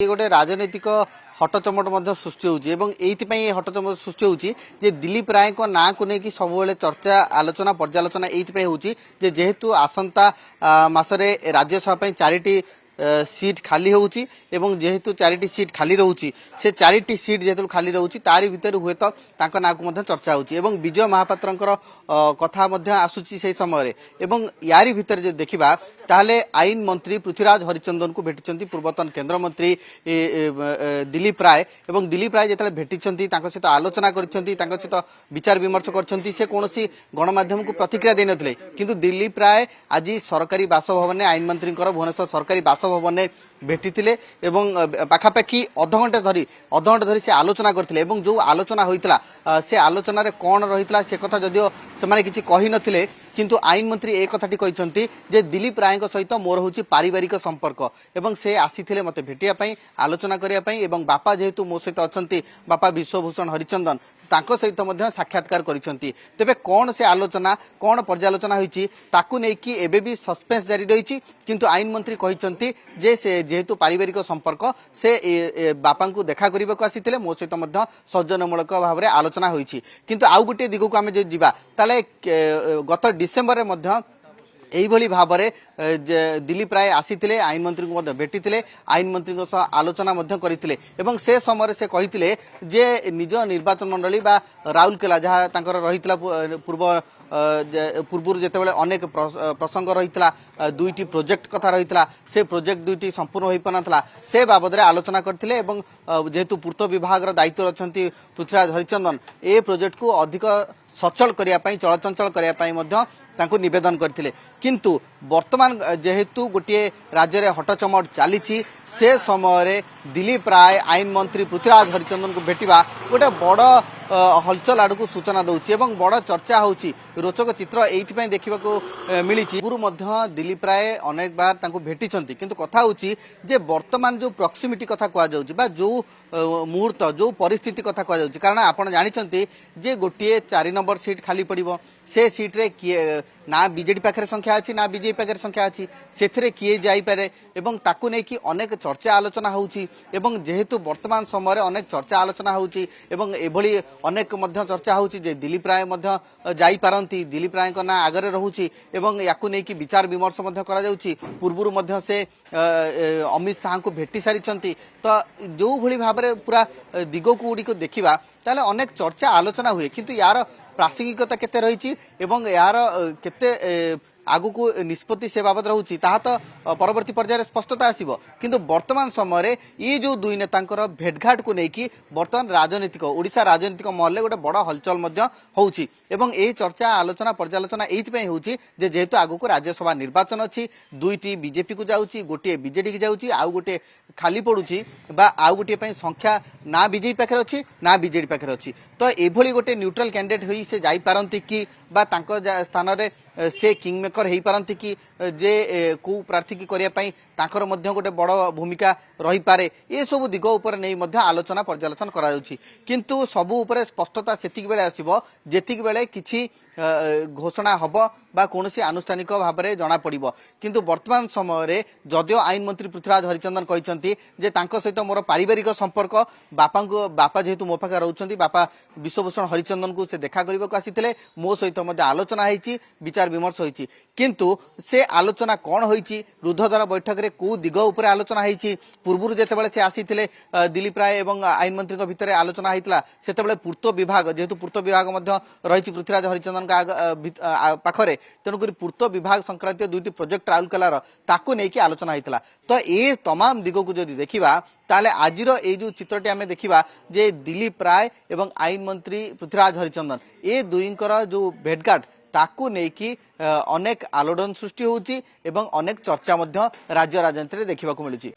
गोटे राजनैतिक हटचमट सृष्टि होती हटचमट सृष्टि होती दिलीप राय ना को लेकिन सब चर्चा आलोचना पर्यालोचना ये जेहेतु आसंता मासरे राज्यसभा चारिटी सीट खाली होउची एवं जेहेतु चारिटी सीट खाली रहउची से चारिटी सीट जेतु खाली रहउची तारि भितर हुए तो तांको नाकु मध्ये चर्चा होउची एवं विजय महापात्रंकर कथा मध्ये आसुची से समय रे एवं यारी भितर जे देखिबा ताले आईन मंत्री पृथ्वीराज हरिचंदन को भेटिचंती पूर्वतन केंद्र मंत्री दिलीप राय एवं दिलीप राय जेतले भेटिचंती तांको सहित आलोचना करिसंती तांको सहित विचार विमर्श करछंती से कोनोसी गणमाध्यम को प्रतिक्रिया देइ नथिले किंतु दिलीप राय आज सरकारी बासभवन आईन मंत्री भुवनेश्वर सरकारी बासभवन भेटी पाखापाखि अधघंटे धरी से आलोचना करथिले एवं जो आलोचना होइतला से आलोचना रे कोन रहितला से कथा जदियो से माने किछि कहि नथिले किंतु आईन मंत्री एक कथाटी कहते जे दिलीप राय सहित मोर हूँ पारिवारिक संपर्क एवं से आसी मते भेटिया पई आलोचना करिया पई एवं बापा जेहेतु मो सहित अच्छा बापा विश्वभूषण हरिचंदन तांको सहित मध्य साक्षात्कार करिसंती तेबे कौन से आलोचना कौन पर्यालोचना होईची ताकू नेकी एबे भी सस्पेंस जारी रहिची किंतु आईन मंत्री कहिसंती जे से जेहेतु पारिवारिक संपर्क से बापा को देखा करने को आसीथिले मो सहित मध्य सौजन्यमूलक भाव में आलोचना होईची किंतु आउ गोटे दिगक आमे जे जिबा ताले गत डिसेम्बर रे मध्य एही भाव में दिलीप राय आसीथिले आईन मंत्री को भेटी आईन मंत्री आलोचना करते एवं से समय से कही जे निज निर्वाचन मंडली बा राउरकेला जहाँ रही पूर्व जितेबाला अनेक प्रसंग रही दुईटी प्रोजेक्ट कथा रही से प्रोजेक्ट दुईटी संपूर्ण हो पारा से बाबद में आलोचना करते जेहेतु पूर्त विभाग दायित्व अच्छा पृथ्वीराज हरिचंदन ए प्रोजेक्ट को अधिक सचल करने चलचंचल करने निवेदन करते किंतु वर्तमान जेहेतु गोटे राज्य में हटचमट चली से समय दिलीप राय आईन मंत्री पृथ्वीराज हरिचंदन को भेटा गोटे बड़ हलचल आड़ को सूचना दौर और बड़ चर्चा होची रोचक चित्र ये देखा मिली पूर्व दिलीप राय अनेक बार भेटी किंतु कथा होची जे वर्तमान जो प्रॉक्सिमिटी कथा कहुच्छी जो मुहूर्त जो परिस्थिति कथा कहुच्छी कारण आपड़ जानते जे गोटे 4 नंबर सीट खाली पड़ो से सीट्रे किए ना बीजेडी पाखे संख्या अच्छी ना बीजेपी पाखे संख्या अच्छी से किए जापे एवं ताकू नहीं कि अनेक चर्चा आलोचना होची एवं जेहेतु वर्तमान समय अनेक चर्चा आलोचना होची एवं एभली अनेक चर्चा होची जे दिलीप राय जाई पारंती दिलीप राय ना आगरे रहूची एवं याकू नहीं कि विचार विमर्श करा जाउची पूर्व से अमित शाह को भेटी सारी तो जो भली भाव में पूरा दिगो गुड़िक देखा ताले अनेक चर्चा आलोचना हुए किंतु यार प्रासंगिकता केते रही एवं यार केते आगु को निष्पत्ति से बाबद रोचे तो परवर्ती पर्यायर स्पष्टता आसब किंतु वर्तमान समय ये जो दुई नेता भेटघाट को लेकिन वर्तमान राजनीतिक ओडिशा राजनीतिक महल गोटे बड़ हलचल होउची एवं यही चर्चा आलोचना पर्यालोचना ये होउची जे जेहेतु आगु को राज्यसभा निर्वाचन अच्छी दुईटी बीजेपी को जाऊँगी गोटे बीजेडी की जाऊँगी आउ गोटे खाली पड़ुची बा आउ गोटे संख्या ना बीजेपी पाखे अच्छी ना बीजेडी पाखे अच्छी तो एभली गोटे न्यूट्रल कैंडिडेट होई से जाई पारंती कि बा तांको स्थान रे से किंग मेकर हो पारंती कि जे को प्रार्थी की करिया पई तांकर मध्य गोटे बड़ भूमिका रही पारे ये सब दिग उपर नहीं मध्य आलोचना पर्यालोचना करा जाउची किंतु सबु उपरे स्पष्टता सेतिक बेले आसीबो जेतिक बेले किछि घोषणा हब बा कोनोसी आनुष्ठानिक भाव में जना पड़िबो किंतु वर्तमान समय जदियो आईन मंत्री पृथ्वीराज हरिचंदन कहिसंती जे तांको सहित मोर पारिवारिक संपर्क बापा जेहेतु मो पाखे रहउछंती बापा विश्वभूषण हरिचंदन को से देखा करने को आसीथिले मो सहित मध्य आलोचना होईची विचार विमर्श होईची किंतु से आलोचना कौन होईची रुद्धद्वार बैठक रे को दिग उपर आलोचना होईची पूर्व जेतेबेले से आसीथिले दिलीप राय एवं आईन मंत्री भितर आलोचना होईतला सेतेबेले पूर्त विभाग जेहेतु पूर्त विभाग मध्य रही पृथ्वीराज हरिचंदन पाखरे तेणुक पूर्त विभाग संक्रांत दुईटी प्रोजेक्ट राउरकेलार ताकू नहीं आलोचना होता तो ये तमाम दिग को जदि देखा ताले आजिर ये जो चित्रटी आमे देखिबा जे दिलीप राय एवं आईन मंत्री पृथ्वीराज हरिचंदन ये दुईंकर जो भेटघाट ताकू नेकी अनेक आलोड़न सृष्टि होउची एवं अनेक चर्चा मध्य राज्य राजनीति देखा मिलुची।